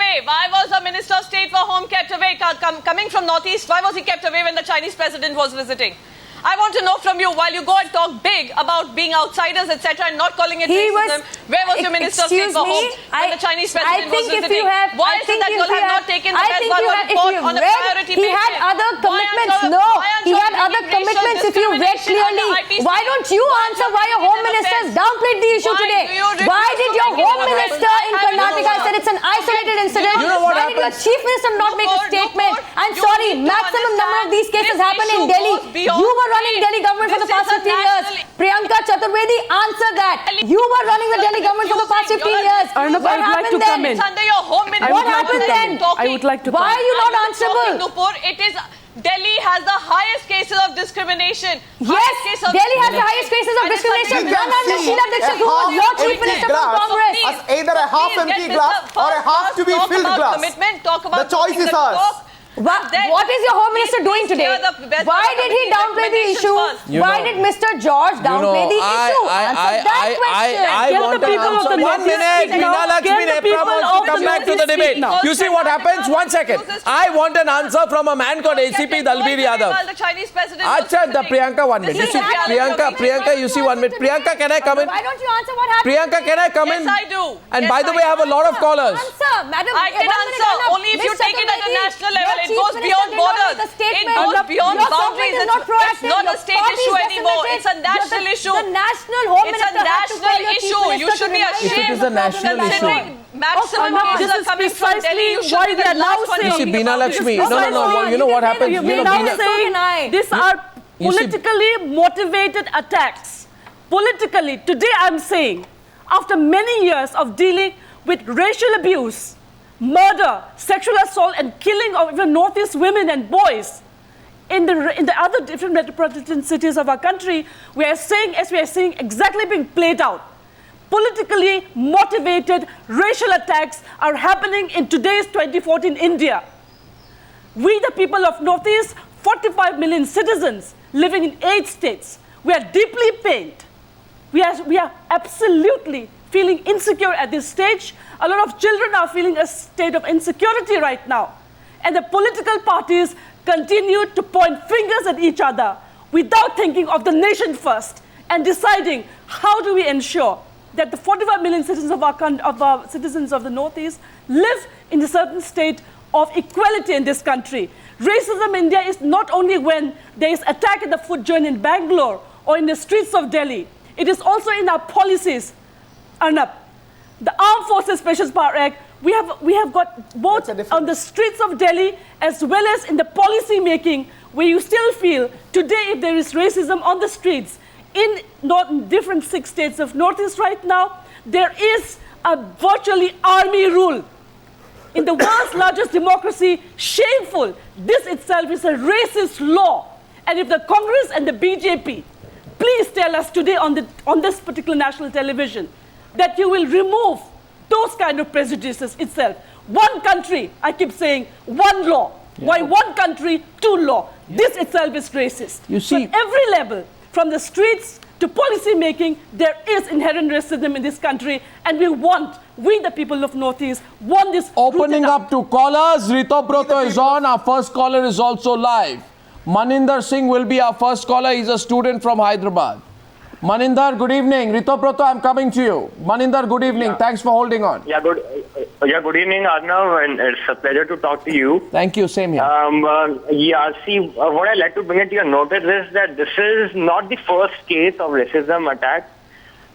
away? Why was the Minister of State for Home kept away? Coming from Northeast, why was he kept away when the Chinese president was visiting? I want to know from you, while you go and talk big about being outsiders, etc., and not calling it racism, where was your Minister of State for Home when the Chinese president was visiting? Why is it that you all have not taken the West Bengal report on a priority basis? He had other commitments. No, he had other commitments. If you read clearly, why don't you answer why your Home Minister has downplayed the issue today? Why did your Home Minister in Karnataka said it's an isolated incident? Why did your Chief Minister not make a statement? I'm sorry, maximum number of these cases happen in Delhi. You were running Delhi government for the past 15 years. Priyanka Chaturvedi, answer that. You were running the Delhi government for the past 15 years. Arnab, I would like to come in. What happened then? I would like to come in. Why are you not answerable? It is Delhi has the highest cases of discrimination. Yes, Delhi has the highest cases of discrimination. Run under Sheila Dixit, who was your Chief Minister from Congress. Either a half-empty glass or a half-to-be-filled glass. The choice is ours. What is your Home Minister doing today? Why did he downplay the issue? Why did Mr. George downplay the issue? Answer that question. I want to answer. 1 minute. Meena Lakshmi Nepra wants to come back to the debate. You see what happens? 1 second. I want an answer from a man called ACP Dalbir Yadav. Acha, the Priyanka, 1 minute. You see, Priyanka, you see 1 minute. Priyanka, can I come in? Why don't you answer what happened? Priyanka, can I come in? Yes, I do. And by the way, I have a lot of callers. Answer, madam. I can answer only if you take it at a national level. It goes beyond borders. It goes beyond boundaries. It's not a state issue anymore. It's a national issue. The national Home Minister. It's a national issue. You should be ashamed. If it is a national issue. Maximum cases are coming from Delhi. You should be the last one. You see, Meena Lakshmi. No. You know what happens? We are now saying these are politically motivated attacks. Politically, today I'm saying, after many years of dealing with racial abuse, murder, sexual assault, and killing of even Northeast women and boys in the other different metropolitan cities of our country, we are seeing exactly being played out. Politically motivated racial attacks are happening in today's 2014 India. We, the people of Northeast, 45 million citizens living in 8 states, we are deeply pained. We are absolutely feeling insecure at this stage. A lot of children are feeling a state of insecurity right now. And the political parties continue to point fingers at each other without thinking of the nation first and deciding how do we ensure that the 45 million citizens of our citizens of the Northeast live in a certain state of equality in this country. Racism in India is not only when there is attack at the food joint in Bangalore or in the streets of Delhi. It is also in our policies. Arnab, the Armed Forces Special Power Act, we have got both on the streets of Delhi as well as in the policy making, where you still feel today if there is racism on the streets in different 6 states of Northeast right now, there is a virtually army rule. In the world's largest democracy, shameful. This itself is a racist law. And if the Congress and the BJP, please tell us today on this particular national television that you will remove those kind of prejudices itself. One country, I keep saying, one law. Yeah. Why one country, two law? Yeah. This itself is racist. You see, at every level, from the streets to policy making, there is inherent racism in this country, and we the people of Northeast want this. Opening up to callers, Rito Broto is on. Our first caller is also live. Maninder Singh will be our first caller. He's a student from Hyderabad. Maninder, good evening. Rito Broto, I'm coming to you. Maninder, good evening. Yeah. Thanks for holding on. Yeah, good evening, Arnav, and it's a pleasure to talk to you. Thank you. Same here. What I'd like to bring it to your notice is that this is not the first case of racism attack,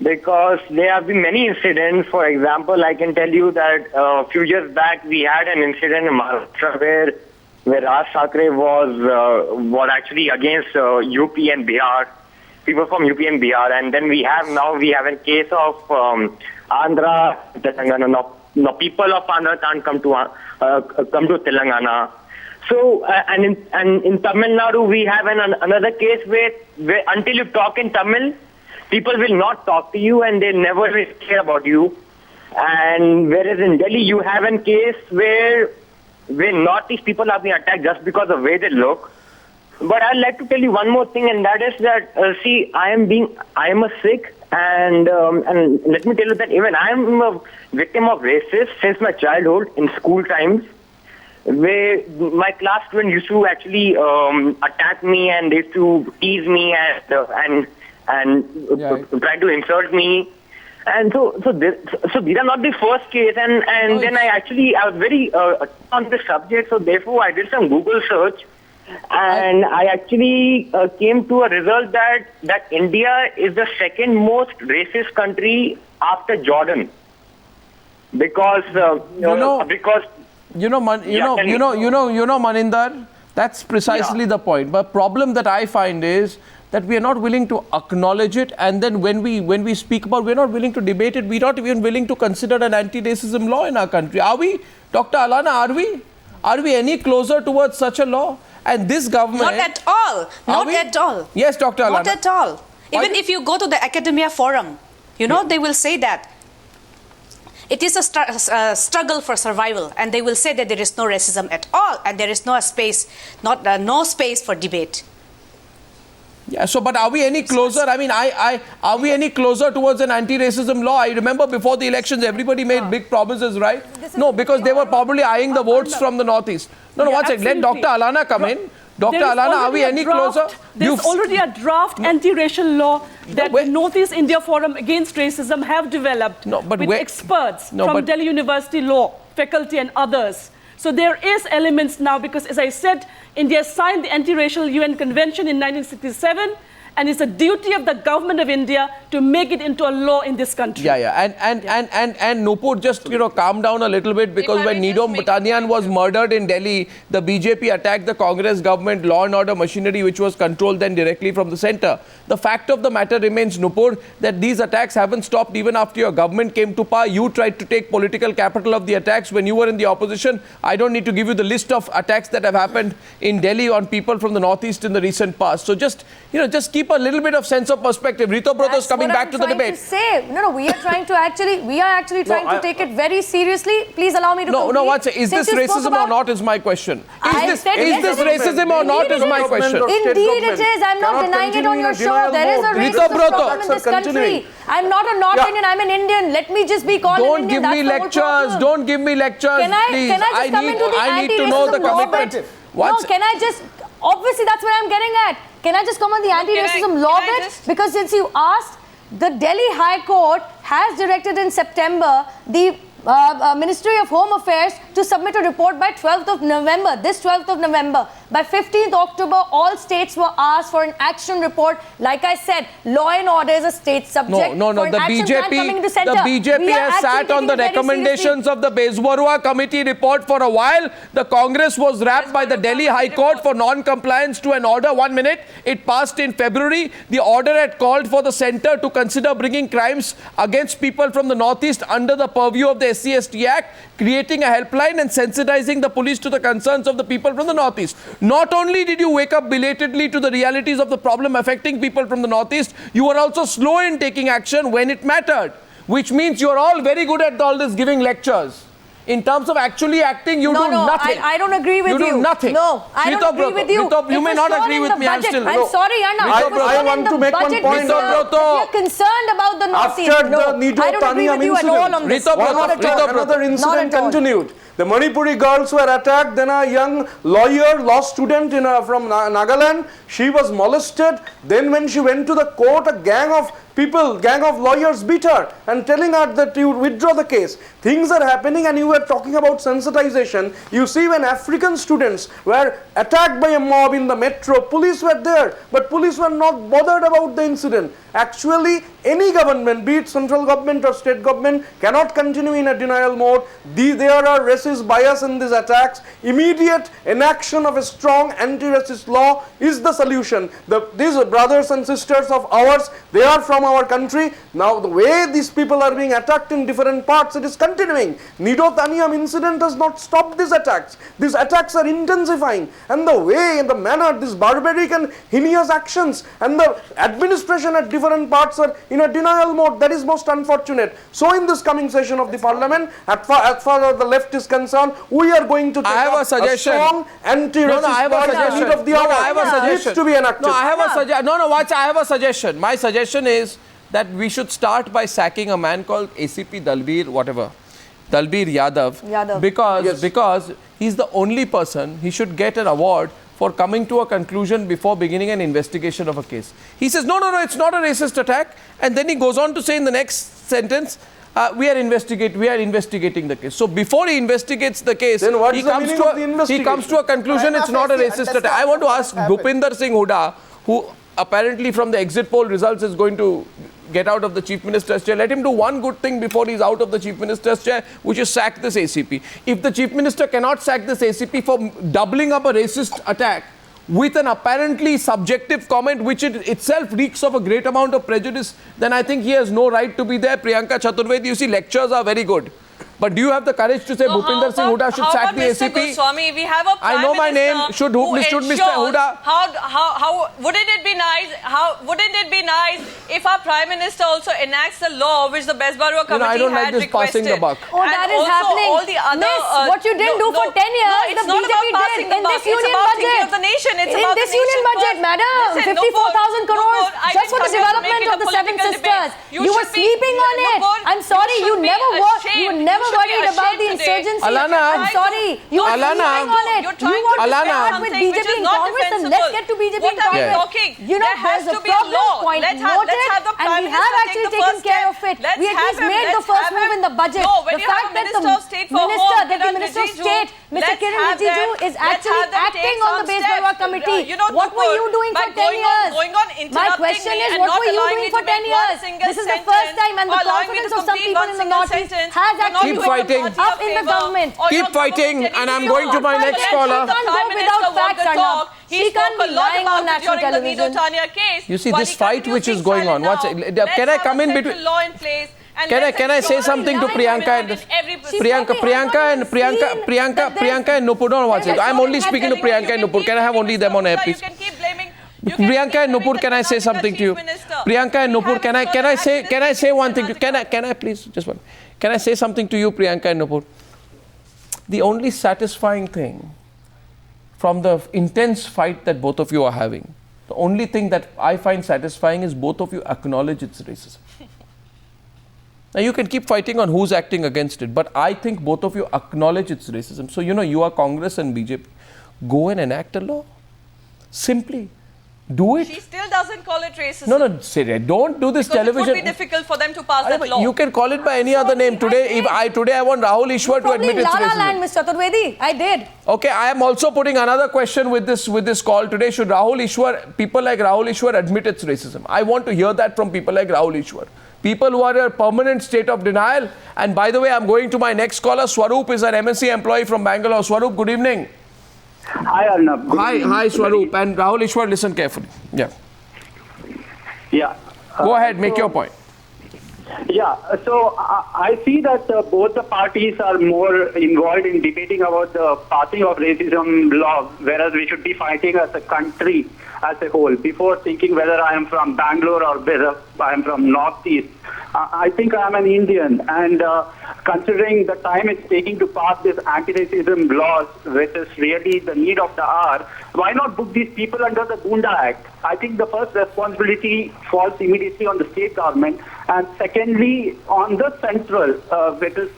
because there have been many incidents. For example, I can tell you that a few years back we had an incident in Manesar where Raj Thackeray was actually against UP and Bihar. People from UP and Bihar, and then we have a case of Andhra, Telangana. No, people of Andhra can't come to Telangana. So, and in Tamil Nadu, we have another case where until you talk in Tamil, people will not talk to you and they never will care about you. And whereas in Delhi, you have a case where Northeast people are being attacked just because of the way they look. But I'd like to tell you one more thing, and that is that, I am a Sikh, And let me tell you that even I'm a victim of racism since my childhood in school times, where my class students used to actually attack me and they used to tease me and try to insult me. And so these are not the first case. And then I was very on this subject. So therefore, I did some Google search. And I actually came to a result that India is the second most racist country after Jordan, because Maninder, that's precisely the point. But problem that I find is that we are not willing to acknowledge it, and then when we speak about, we're not willing to debate it. We're not even willing to consider an anti-racism law in our country. Are we, Dr. Alana? Are we any closer towards such a law? And this government... Not at all. Not at all. Yes, Dr. Alana. Not at all. Even if you go to the academia forum, they will say that it is a struggle for survival, and they will say that there is no racism at all, and there is no space for debate. Yeah, so but are we any closer? I mean, are we any closer towards an anti-racism law? I remember before the elections, everybody made big promises, right? No, because they were probably eyeing the votes from the Northeast. No, one second. Let Dr. Alana come in. Dr. Alana, are we any closer? There's already a draft anti-racial law that the Northeast India Forum Against Racism have developed with experts from Delhi University Law, faculty and others. So there is elements now, because as I said, India signed the Anti-Racial UN Convention in 1967, and it's a duty of the government of India to make it into a law in this country. And Nupur, just calm down a little bit, because when Nidom Batanian was murdered in Delhi, the BJP attacked the Congress government law and order machinery, which was controlled then directly from the center. The fact of the matter remains, Nupur, that these attacks haven't stopped even after your government came to power. You tried to take political capital of the attacks when you were in the opposition. I don't need to give you the list of attacks that have happened in Delhi on people from the Northeast in the recent past. So just keep a little bit of sense of perspective. Rito Brothers coming back to the debate. We are actually trying to take it very seriously. Please allow me to complete. Is this racism or not is my question. Is this racism or not is my question. Indeed it is. I'm not denying it on your show. There is a racism problem in this country. I'm not a North Indian, I'm an Indian. Let me just be called an Indian. Don't give me lectures, please. I need to know the commitment. Can I just... Obviously, that's what I'm getting at. Can I just come on the anti-racism law bit? Because since you asked, the Delhi High Court has directed in September the Ministry of Home Affairs to submit a report by 12th of November, this 12th of November. By 15th October, all states were asked for an action report. Like I said, law and order is a state subject. No. The BJP has sat on the recommendations of the Bezwarua Committee report for a while. The Congress was wrapped by the Delhi High Court for non-compliance to an order. 1 minute. It passed in February. The order had called for the centre to consider bringing crimes against people from the Northeast under the purview of the SC/ST Act, creating a helpline and sensitizing the police to the concerns of the people from the Northeast. Not only did you wake up belatedly to the realities of the problem affecting people from the Northeast, you were also slow in taking action when it mattered, which means you're all very good at all this giving lectures. In terms of actually acting, you do nothing. I don't agree with you. You do nothing. No, I don't agree with you. You may not agree with me. I'm sorry, Anna. I want to make one point. You're concerned about the Northeast. After the Nido Taniam incident, another incident continued. The Manipuri girls were attacked, then a young lawyer, law student from Nagaland, she was molested. Then when she went to the court, a gang of lawyers beat her and telling her that you withdraw the case. Things are happening, and you were talking about sensitization. You see, when African students were attacked by a mob in the metro, police were there, but police were not bothered about the incident. Actually, any government, be it central government or state government, cannot continue in a denial mode. There are racist bias in these attacks. Immediate enaction of a strong anti-racist law is the solution. These brothers and sisters of ours, they are from our country. Now, the way these people are being attacked in different parts, it is continuing. Nido Taniam incident has not stopped these attacks. These attacks are intensifying. And the way, in the manner, these barbaric and heinous actions, and the administration at different parts are in a denial mode. That is most unfortunate. So in this coming session of the parliament, as far as the left is concerned, we are going to take a strong anti-racist policy of the hour. I have a suggestion. Needs to be enacted. I have a suggestion. My suggestion is that we should start by sacking a man called ACP Dalbir Yadav. Because he's the only person, he should get an award for coming to a conclusion before beginning an investigation of a case. He says, no, it's not a racist attack. And then he goes on to say in the next sentence, we are investigating the case. So before he investigates the case, he comes to a conclusion it's not a racist attack. I want to ask Bhupinder Singh Hooda, who apparently from the exit poll results is going to get out of the Chief Minister's chair. Let him do one good thing before he's out of the Chief Minister's chair, which is sack this ACP. If the Chief Minister cannot sack this ACP for doubling up a racist attack with an apparently subjective comment, which itself reeks of a great amount of prejudice, then I think he has no right to be there. Priyanka Chaturvedi, you see, lectures are very good. But do you have the courage to say Bhupinder Singh Hooda should sack the ACP? Goswami, we have a Prime I know my name. Should Mr. Hooda? How wouldn't it be nice? Wouldn't it be nice if our Prime Minister also enacts a law which the Best Barua Committee I don't had like this requested? passing the buck. Oh, that is happening. All the other, Miss, what you didn't do for 10 years, the BJP did in this union budget. Of the nation. It's in about this the union budget, madam, 54,000 crores just for the development of the Seven Sisters. You were sleeping on it. I'm sorry, you never worried about the insurgency. Alana, I'm sorry, you are sleeping on it. You want to start with BJP in Congress, and let's get to BJP in Congress. You know, there's a problem point noted, and we have actually taken care of it. We at least made the first move in the budget. The fact that the Minister of State, Mr. Kiran Rijiju, is actually acting on the Base Barua Committee. What were you doing for 10 years? My question is, what were you doing for 10 years? This is the first time, and the confidence of some people in the Northeast has actually gone up in the government. Keep fighting, and I'm going to my next caller. She can't go without facts, Arnab. She can't be lying on national television. You see, this fight which is going on. Can I come in between? Can I say something to Priyanka and Priyanka and Nupur? No, watch it. I'm only speaking to Priyanka and Nupur. Can I have only them on air, please? Priyanka and Nupur, can I say something to you? Priyanka and Nupur, can I say one thing? Can I please just one? Can I say something to you, Priyanka and Nupur? The only satisfying thing from the intense fight that both of you are having, the only thing that I find satisfying is both of you acknowledge it's racism. Now you can keep fighting on who's acting against it, but I think both of you acknowledge it's racism. So you are Congress and BJP. Go and enact a law. Simply. Do it. She still doesn't call it racism. No, say don't do this because television. It would be difficult for them to pass that law. You can call it by any other name. Today I want Rahul Ishwar to admit it's racism. Land, Mr. Chaturvedi. I did. Okay, I am also putting another question with this call today. Should people like Rahul Ishwar admit it's racism? I want to hear that from people like Rahul Ishwar. People who are in a permanent state of denial. And by the way, I'm going to my next caller. Swaroop is an MNC employee from Bangalore. Swaroop, good evening. Hi, Arnab. Hi, Swaroop. And Rahul Ishwar, listen carefully. Yeah. Go ahead, make your point. Yeah, so I see that both the parties are more involved in debating about the passing of racism law, whereas we should be fighting as a country as a whole. Before thinking whether I am from Bangalore or whether I am from Northeast, I think I am an Indian, and considering the time it's taking to pass this anti-racism laws, which is really the need of the hour, why not book these people under the Gunda Act? I think the first responsibility falls immediately on the state government, and secondly on the central, which is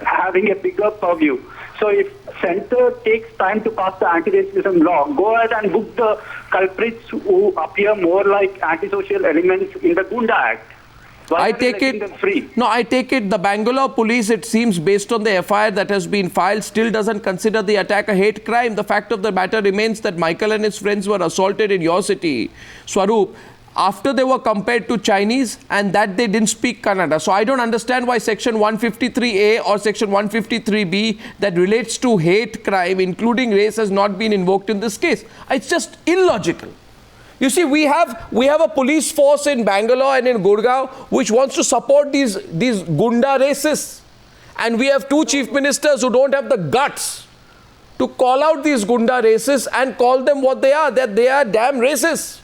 having a bigger purview. So if center takes time to pass the anti-racism law, go ahead and book the culprits who appear more like antisocial elements in the Gunda Act. I take it the Bangalore police, it seems based on the FIR that has been filed, still doesn't consider the attack a hate crime. The fact of the matter remains that Michael and his friends were assaulted in your city, Swaroop, after they were compared to Chinese and that they didn't speak Kannada. So I don't understand why section 153A or section 153B that relates to hate crime, including race, has not been invoked in this case. It's just illogical. You see, we have a police force in Bangalore and in Gurgaon which wants to support these Gunda racists. And we have two chief ministers who don't have the guts to call out these Gunda racists and call them what they are, that they are damn racists.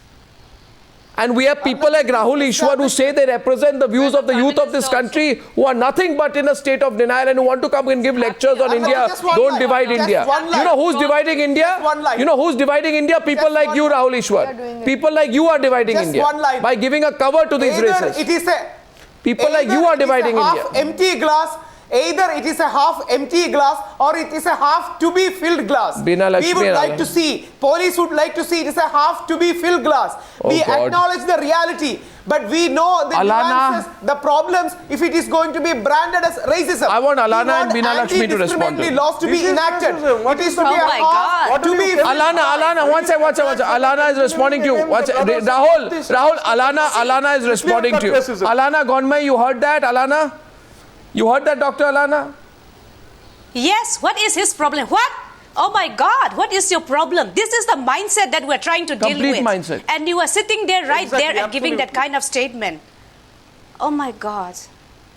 And we have people like Rahul Ishwar who say they represent the views of the youth of this country who are nothing but in a state of denial and who want to come and give lectures on India. Don't divide India. You know who's dividing India? You know who's dividing India? People like you, Rahul Ishwar. People like you are dividing India by giving a cover to these races. People like you are dividing India. Empty glass. Either it is a half empty glass or it is a half to be filled glass. We would like to see, police would like to see it is a half to be filled glass. We acknowledge the reality, but we know the nuances, the problems if it is going to be branded as racism. I want Alana and Bina Lakshmi to respond to it. Laws to be enacted. It is to be a half to be Alana, one second. Alana is responding to you. Rahul, Alana is responding to you. Alana Gonmai, you heard that, Alana? You heard that, Dr. Alana? Yes, what is his problem? What? Oh my God, what is your problem? This is the mindset that we're trying to deal with. Complete mindset. And you are sitting there right there and giving that kind of statement. Oh my God.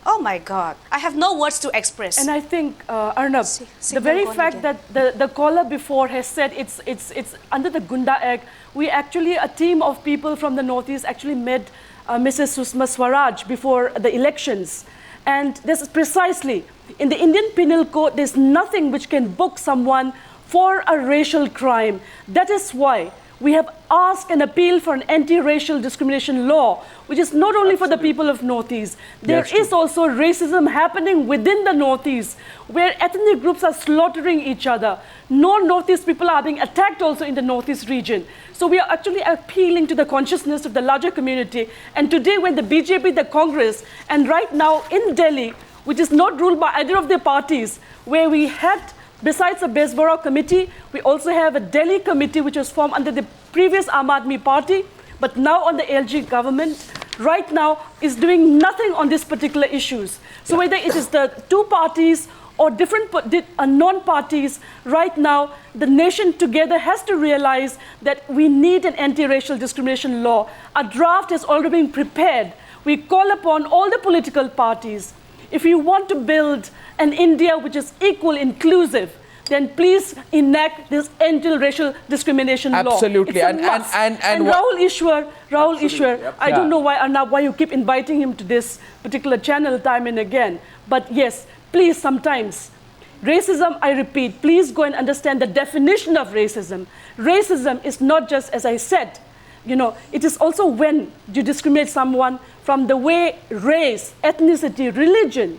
Oh my God. I have no words to express. And I think, Arnab, the very fact that the caller before has said it's under the Gunda Act, we actually, a team of people from the Northeast actually met Mrs. Susma Swaraj before the elections. And this is precisely, in the Indian Penal Code, there's nothing which can book someone for a racial crime. That is why we have asked and appealed for an anti-racial discrimination law, which is not only for the people of Northeast. There is also racism happening within the Northeast, where ethnic groups are slaughtering each other. Non-Northeast people are being attacked also in the Northeast region. So we are actually appealing to the consciousness of the larger community. And today when the BJP, the Congress, and right now in Delhi, which is not ruled by either of their parties, where we had, besides the Besborough committee, we also have a Delhi committee which was formed under the previous Aam Aadmi party, but now on the LG government, right now is doing nothing on these particular issues. So whether it is the two parties or different non-parties, right now, the nation together has to realize that we need an anti-racial discrimination law. A draft has already been prepared. We call upon all the political parties, if you want to build an India which is equal, inclusive, then please enact this anti-racial discrimination law. Absolutely. And Rahul Ishwar, I don't know why you keep inviting him to this particular channel time and again. But yes, please, sometimes, racism, I repeat, please go and understand the definition of racism. Racism is not just, as I said, you know, it is also when you discriminate someone from the way race, ethnicity, religion,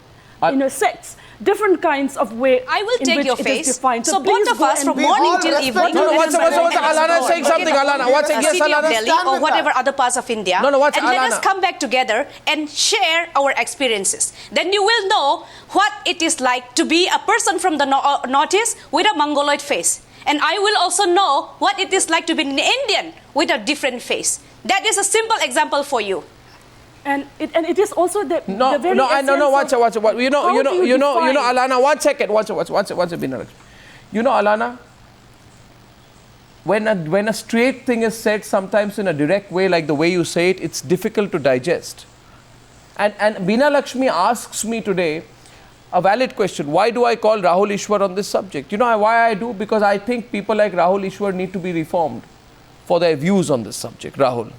sects, different kinds of way. I will take your face. So both of us from morning till evening. Alana is saying something. Alana, what's it? Yes, Alana. Delhi or whatever other parts of India. And let us come back together and share our experiences. Then you will know what it is like to be a person from the Northeast with a Mongoloid face. And I will also know what it is like to be an Indian with a different face. That is a simple example for you. And it is also the very watch it. You know, Alana, 1 second. Watch it. You know, Alana, when a straight thing is said sometimes in a direct way, like the way you say it, it's difficult to digest. And Bina Lakshmi asks me today a valid question. Why do I call Rahul Ishwar on this subject? You know why I do? Because I think people like Rahul Ishwar need to be reformed for their views on this subject, Rahul.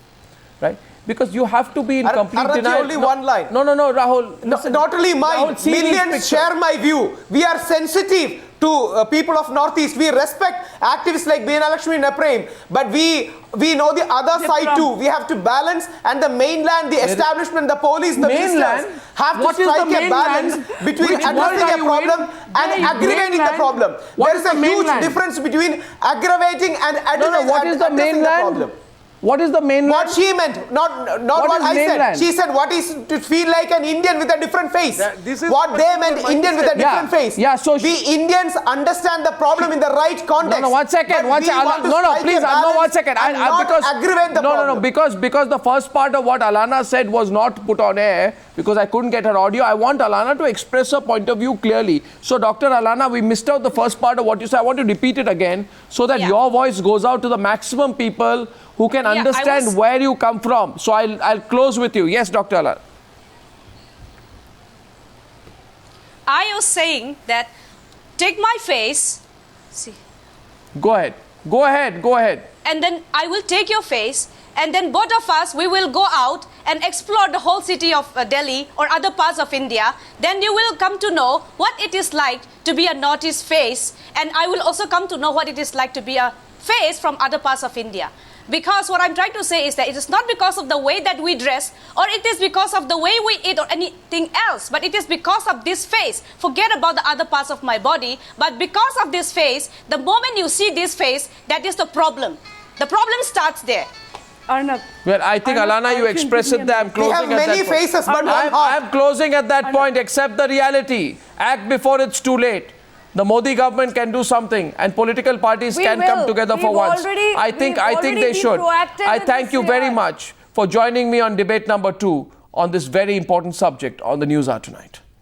Right? Because you have to be in complete denial. Only one line. No, Rahul. Listen, not only mine. Rahul, millions share my view. We are sensitive to people of Northeast. We respect activists like Bina Lakshmi and Prem. But we know the other side too. We have to balance, and the mainland, the establishment, the police, the ministers have to strike a balance between addressing a problem and aggravating the problem. There is a huge difference between aggravating and addressing the problem. What is the mainland? What she meant, not what I said. She said what is to feel like an Indian with a different face. What they meant, Indian with a different face. Yeah, so we Indians understand the problem in the right context. No, 1 second. Please, no, 1 second. Because aggravate the problem. Because the first part of what Alana said was not put on air, because I couldn't get her audio. I want Alana to express her point of view clearly. So, Dr. Alana, we missed out the first part of what you said. I want to repeat it again so that your voice goes out to the maximum people who can understand where you come from. So I'll close with you. Yes, Dr. Alana. I was saying that take my face. See. Go ahead. And then I will take your face and then both of us, we will go out and explore the whole city of Delhi or other parts of India. Then you will come to know what it is like to be a Northeast face, and I will also come to know what it is like to be a face from other parts of India. Because what I'm trying to say is that it is not because of the way that we dress, or it is because of the way we eat or anything else, but it is because of this face. Forget about the other parts of my body, but because of this face, the moment you see this face, that is the problem. The problem starts there. Arnab. Well, I think, Alana, you expressed it there. I'm closing at that point. We have many faces, but one heart. I'm closing at that point. Accept the reality. Act before it's too late. The Modi government can do something, and political parties can come together for once. I think they should. I thank you very much for joining me on debate number 2 on this very important subject on the Newshour tonight.